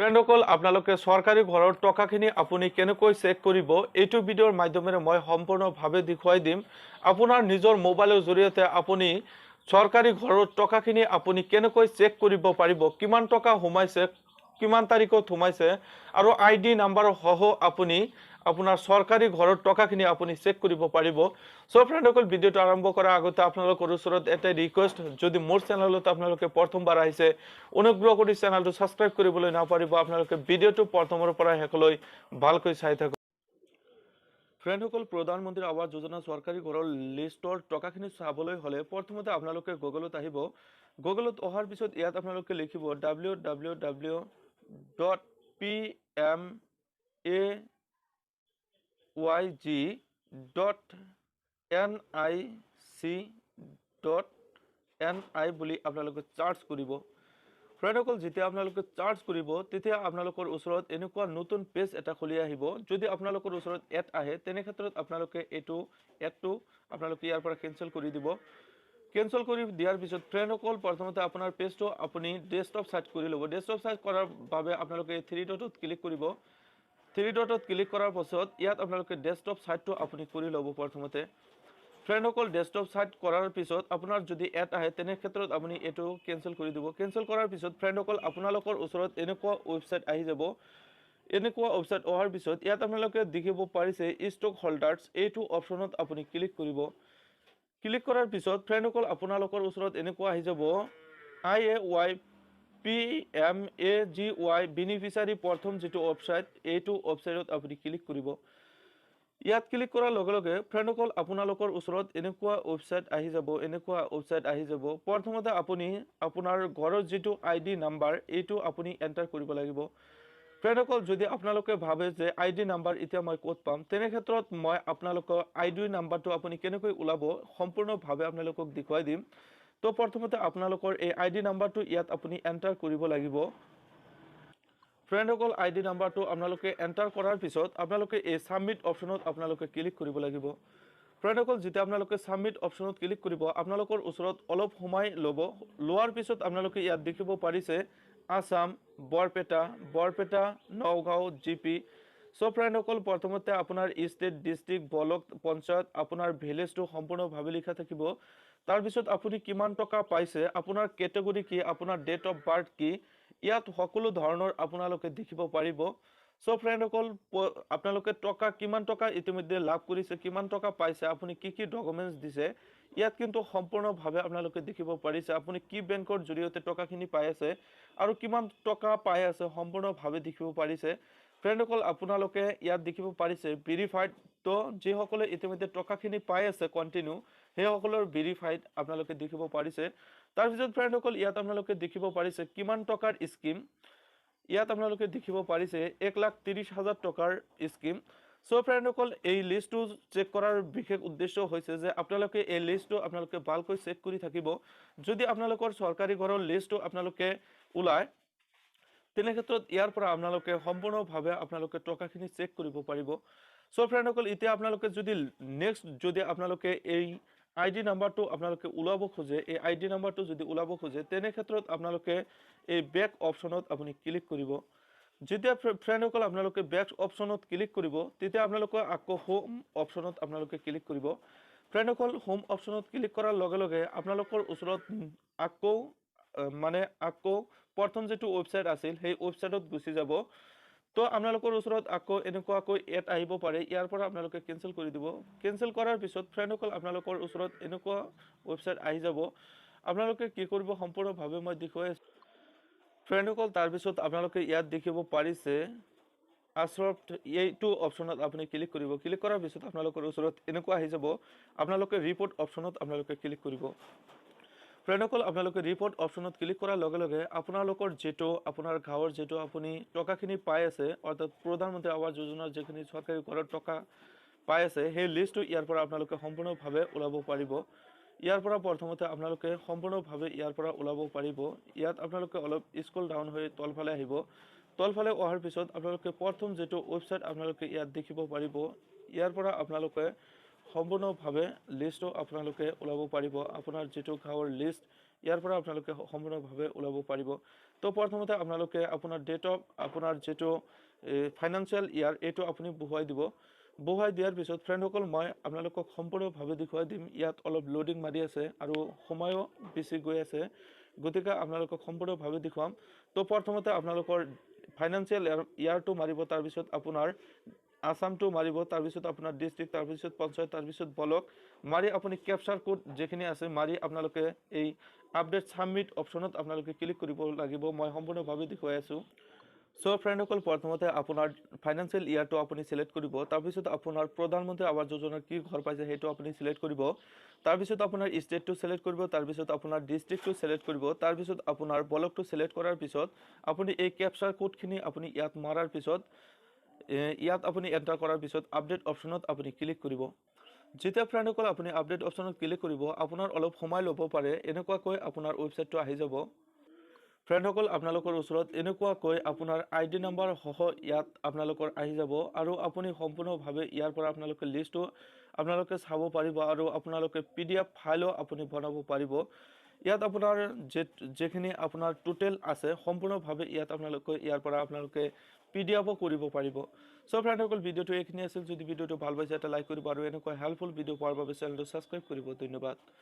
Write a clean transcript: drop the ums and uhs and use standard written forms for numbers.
ফ্ৰেণ্ডসকল আপোনালোকে চৰকাৰী ঘৰৰ টকাখিনি আপুনি কেনেকৈ চেক কৰিব এইটো ভিডিঅ'ৰ মাধ্যমেৰে মই সম্পূৰ্ণভাৱে দেখুৱাই দিম। আপোনাৰ নিজৰ মোবাইলৰ জৰিয়তে আপুনি চৰকাৰী ঘৰৰ টকাখিনি আপুনি কেনেকৈ চেক কৰিব পাৰিব, কিমান টকা সোমাইছে, কিমান তাৰিখত সোমাইছে আৰু আইডি নাম্বাৰ সহ আপুনি আপোনাৰ চৰকাৰী ঘৰৰ টকাখিনি আপুনি চেক কৰিব পাৰিব। সো ফ্ৰেণ্ডসকল ভিডিঅ'টো আৰম্ভ কৰাৰ আগতে আপোনালোকৰ ওচৰত এটা ৰিকুৱেষ্ট, যদি মোৰ চেনেলত আপোনালোকে প্ৰথমবাৰ আহিছে অনুগ্ৰহ কৰি চেনেলটো সাবস্ক্ৰাইব কৰিবলৈ নাপাহৰিব। আপোনালোকে ভিডিঅ'টো প্ৰথমৰ পৰা শেষলৈ ভালকৈ চাই থাকক। ফ্ৰেণ্ডসকল প্ৰধানমন্ত্ৰী আৱাস যোজনা চৰকাৰী ঘৰৰ লিষ্টৰ টকাখিনি চাবলৈ হ'লে প্ৰথমতে আপোনালোকে গুগলত আহিব। গুগলত অহাৰ পিছত ইয়াত আপোনালোকে লিখিব www.pmayg.nic.ni বুলি আপোনালোকে চাৰ্চ কৰিব। ফ্ৰেণ্ডসকল যেতিয়া আপোনালোকে চাৰ্চ কৰিব তেতিয়া আপোনালোকৰ ওচৰত এনেকুৱা নতুন পেজ এটা খুলি আহিব। যদি আপোনালোকৰ ওচৰত এড আহে তেনে ক্ষেত্ৰত আপোনালোকে এইটো এডটো আপোনালোকে ইয়াৰ পৰা কেনসেল কৰি দিব। কেনসেল কৰি দিয়াৰ পিছত ফ্ৰেণ্ডসকল প্ৰথমতে আপোনাৰ পেজটো আপুনি ডেস্কটপ সাইড কৰি ল'ব। ডেস্কটপ সাইড কৰাৰ বাবে আপোনালোকে থ্ৰী ডটত ক্লিক কৰিব। থ্ৰী ডটত ক্লিক কৰাৰ পাছত ইয়াত আপোনালোকে ডেস্কটপ সাইডটো আপুনি কৰি ল'ব। প্ৰথমতে ফ্ৰেণ্ডসকল ডেস্কটপ সাইড কৰাৰ পিছত আপোনাৰ যদি এড আহে তেনে ক্ষেত্ৰত আপুনি এইটো কেনসেল কৰি দিব। কেনসেল কৰাৰ পিছত ফ্ৰেণ্ডসকল আপোনালোকৰ ওচৰত এনেকুৱা ৱেবসাইট আহি যাব। এনেকুৱা ৱেবসাইট অহাৰ পিছত ইয়াত আপোনালোকে দেখিব পাৰিছে ষ্টক হোল্ডাৰ্ছ, এইটো অপশ্যনত আপুনি ক্লিক কৰিব। ক্লিক কৰাৰ পিছত ফ্ৰেণ্ডসকল আপোনালোকৰ ওচৰত এনেকুৱা আহি যাব IAYPMAGY বেনিফিচিয়াৰী প্ৰথম যিটো ৱেবসাইট, এইটো ৱেবসাইটত আপুনি ক্লিক কৰিব। ইয়াত ক্লিক কৰাৰ লগে লগে ফ্ৰেণ্ডসকল আপোনালোকৰ ওচৰত এনেকুৱা ৱেবসাইট আহি যাব। প্ৰথমতে আপুনি আপোনাৰ ঘৰৰ যিটো আইডি নাম্বাৰ এইটো আপুনি এণ্টাৰ কৰিব লাগিব। ফ্ৰেণ্ডসকল যদি আপোনালোকে ভাবে যে আইডি নাম্বাৰ এতিয়া মই ক'ত পাম, তেনে ক্ষেত্ৰত মই আপোনালোকৰ আইডি নাম্বাৰটো আপুনি কেনেকৈ ওলাব সম্পূৰ্ণভাৱে আপোনালোকক দেখুৱাই দিম। তো প্ৰথমতে আপোনালোকৰ এই আইডি নাম্বাৰটো ইয়াত আপুনি এণ্টাৰ কৰিব লাগিব। ফ্ৰেণ্ডসকল আইডি নাম্বাৰটো আপোনালোকে এণ্টাৰ কৰাৰ পিছত আপোনালোকে এই সাবমিট অপশ্যনত আপোনালোকে ক্লিক কৰিব লাগিব। ফ্ৰেণ্ডসকল যেতিয়া আপোনালোকে সাবমিট অপশ্যনত ক্লিক কৰিব আপোনালোকৰ ওচৰত অলপ সময় ল'ব। লোৱাৰ পিছত আপোনালোকে ইয়াত দেখিব পাৰিছে আসাম, বৰপেটা, নগাঁও, জিপি। সো ফ্ৰেণ্ডসকল প্ৰথমতে আপোনাৰ ষ্টেট, ডিষ্ট্ৰিক্ট, ব্লক, পঞ্চায়ত, আপোনাৰ ভিলেজটো সম্পূৰ্ণভাৱে লিখা থাকিব। তাৰপিছত আপুনি কিমান টকা পাইছে, আপোনাৰ কেটেগৰী কি, আপোনাৰ ডেট অফ বাৰ্থ কি, ইয়াত সকলো ধৰণৰ আপোনালোকে দেখিব পাৰিব। সো ফ্ৰেণ্ডসকল আপোনালোকে কিমান টকা ইতিমধ্যে লাভ কৰিছে, কিমান টকা পাইছে, আপুনি কি কি ডকুমেণ্টছ দিছে, ইয়াত কিন্তু সম্পূৰ্ণভাৱে আপোনালোকে দেখিব পাৰিছে। আপুনি কি বেংকৰ জৰিয়তে টকাখিনি পাই আছে আৰু কিমান টকা পাই আছে সম্পূৰ্ণভাৱে দেখিব পাৰিছে। ফ্ৰেণ্ডসকল আপোনালোকে ইয়াত দেখিব পাৰিছে ভেৰিফাইড, তো যিসকলে ইতিমধ্যে টকাখিনি পাই আছে কণ্টিনিউ, সেইসকলৰ ভেৰিফাইড আপোনালোকে দেখিব পাৰিছে। তাৰপিছত ফ্ৰেণ্ডসকল ইয়াত আপোনালোকে দেখিব পাৰিছে কিমান টকাৰ স্কিম, ইয়াত আপোনালোকে দেখিব পাৰিছে 1,30,000 টকাৰ স্কিম। সো ফ্ৰেণ্ডসকল এই লিষ্টটো চেক কৰাৰ বিশেষ উদ্দেশ্য হৈছে যে আপোনালোকে এই লিষ্টটো আপোনালোকে ভালকৈ চেক কৰি থাকিব। যদি আপোনালোকৰ চৰকাৰী ঘৰৰ লিষ্টটো আপোনালোকে ওলায় তেনে ক্ষেত্ৰত ইয়াৰ পৰা আপোনালোকে সম্পূৰ্ণভাৱে আপোনালোকে টকাখিনি চেক কৰিব পাৰিব। সো ফ্ৰেণ্ডসকল এতিয়া আপোনালোকে যদি নেক্সট যদি আপোনালোকে এই আইডি নাম্বাৰটো আপোনালোকে ওলাব খোজে, এই আইডি নাম্বাৰটো যদি ওলাব খোজে তেনে ক্ষেত্ৰত আপোনালোকে এই বেক অপশ্যনত আপুনি ক্লিক কৰিব। যেতিয়া ফ্ৰেণ্ডসকল আপোনালোকে বেক অপশ্যনত ক্লিক কৰিব তেতিয়া আপোনালোকে আকৌ হোম অপশ্যনত আপোনালোকে ক্লিক কৰিব। ফ্ৰেণ্ডসকল হোম অপশ্যনত ক্লিক কৰাৰ লগে লগে আপোনালোকৰ ওচৰত আকৌ প্ৰথম যিটো ৱেবসাইট আছিল সেই ৱেবসাইটত গুচি যাব। তো আপোনালোকৰ ওচৰত আকৌ এনেকুৱাকৈ এড আহিব পাৰে, ইয়াৰ পৰা আপোনালোকে কেনসেল কৰি দিব। কেনসেল কৰাৰ পিছত ফ্ৰেণ্ডসকল আপোনালোকৰ ওচৰত এনেকুৱা ৱেবসাইট আহি যাব। আপোনালোকে কি কৰিব সম্পূৰ্ণভাৱে মই দেখুৱাই আছোঁ। ফ্ৰেণ্ডসকল তাৰপিছত আপোনালোকে ইয়াত দেখিব পাৰিছে আছৰফ্ট, এইটো অপশ্যনত আপুনি ক্লিক কৰিব। ক্লিক কৰাৰ পিছত আপোনালোকৰ ওচৰত এনেকুৱা আহি যাব, আপোনালোকে ৰিপৰ্ট অপশ্যনত আপোনালোকে ক্লিক কৰিব। ফ্ৰেণ্ডসকল আপোনালোকে ৰিপৰ্ট অপশ্যনত ক্লিক কৰাৰ লগে লগে আপোনালোকৰ যিটো আপোনাৰ গাঁৱৰ যিটো আপুনি টকাখিনি পাই আছে, অৰ্থাৎ প্ৰধানমন্ত্ৰী আৱাস যোজনাৰ যিখিনি চৰকাৰী ঘৰৰ টকা পাই আছে সেই লিষ্টটো ইয়াৰ পৰা আপোনালোকে সম্পূৰ্ণভাৱে ওলাব পাৰিব। ইয়াৰ পৰা প্ৰথমতে আপোনালোকে সম্পূৰ্ণভাৱে ইয়াৰ পৰা ওলাব পাৰিব। ইয়াত আপোনালোকে অলপ স্ক্ৰল ডাউন হৈ তলফালে আহিব। তলফালে অহাৰ পিছত আপোনালোকে প্ৰথম যিটো ৱেবসাইট আপোনালোকে ইয়াত দেখিব পাৰিব, ইয়াৰ পৰা আপোনালোকে সম্পূৰ্ণভাৱে লিষ্টটো আপোনালোকে ওলাব পাৰিব। আপোনাৰ যিটো গাঁৱৰ লিষ্ট ইয়াৰ পৰা আপোনালোকে সম্পূৰ্ণভাৱে ওলাব পাৰিব। তো প্ৰথমতে আপোনালোকে আপোনাৰ ডেট অফ আপোনাৰ যেটো ফাইনান্সিয়েল ইয়াৰ এইটো আপুনি বহুৱাই দিব। বহুৱাই দিয়াৰ পিছত ফ্ৰেণ্ডসকল মই আপোনালোকক সম্পূৰ্ণভাৱে দেখুৱাই দিম। ইয়াত অলপ লোডিং মাৰি আছে আৰু সময়ও বেছি গৈ আছে, গতিকে আপোনালোকক সম্পূৰ্ণভাৱে দেখুৱাম। তো প্ৰথমতে আপোনালোকৰ ফাইনান্সিয়েল ইয়াৰটো মাৰিব, তাৰপিছত আপোনাৰ আসামটো মাৰিব, তাৰপিছত আপোনাৰ ডিষ্ট্ৰিক্ট, তাৰপিছত পঞ্চায়ত, তাৰপিছত ব্লক মাৰি আপুনি কেপচাৰ কোড যেখিনি আছে মাৰি আপোনালোকে এই আপডেট সাবমিট অপশ্যনত আপোনালোকে ক্লিক কৰিব লাগিব। মই সম্পূৰ্ণভাৱে দেখুৱাই আছোঁ। সো ফ্ৰেণ্ডসকল প্ৰথমতে আপোনাৰ ফাইনান্সিয়েল ইয়াৰটো আপুনি সিলেক্ট কৰিব, তাৰপিছত আপোনাৰ প্ৰধানমন্ত্ৰী আৱাস যোজনাৰ কি ঘৰ পাইছে সেইটো আপুনি সিলেক্ট কৰিব, তাৰপিছত আপোনাৰ ষ্টেটটো সিলেক্ট কৰিব, তাৰপিছত আপোনাৰ ডিষ্ট্ৰিক্টটো সিলেক্ট কৰিব, তাৰপিছত আপোনাৰ ব্লকটো সিলেক্ট কৰাৰ পিছত আপুনি এই কেপচাৰ কোডখিনি আপুনি ইয়াত মাৰাৰ পিছত ইয়াত আপুনি এণ্টাৰ কৰাৰ পিছত আপডেট অপশ্যনত আপুনি ক্লিক কৰিব। যেতিয়া ফ্ৰেণ্ডসকল আপুনি আপডেট অপশ্যনত ক্লিক কৰিব আপোনাৰ অলপ সময় ল'ব পাৰে, এনেকুৱাকৈ আপোনাৰ ৱেবছাইটটো আহি যাব। ফ্ৰেণ্ডসকল আপোনালোকৰ ওচৰত এনেকুৱাকৈ আপোনাৰ ID নাম্বাৰ সহ ইয়াত আপোনালোকৰ আহি যাব আৰু আপুনি সম্পূৰ্ণভাৱে ইয়াৰ পৰা আপোনালোকে লিষ্টটো আপোনালোকে চাব পাৰিব আৰু আপোনালোকে PDF ফাইলো আপুনি বনাব পাৰিব। ইয়াত আপোনাৰ যেখিনি আপোনাৰ টোটেল আছে সম্পূৰ্ণভাৱে ইয়াত আপোনালোকে ইয়াৰ পৰা আপোনালোকে PDFও কৰিব পাৰিব। সো ফ্ৰেণ্ডসকল ভিডিঅ'টো এইখিনি আছিল। যদি ভিডিঅ'টো ভাল পাইছে এটা লাইক কৰিব আৰু এনেকুৱা হেল্পফুল ভিডিঅ' পোৱাৰ বাবে চেনেলটো সাবস্ক্ৰাইব কৰিব। ধন্যবাদ।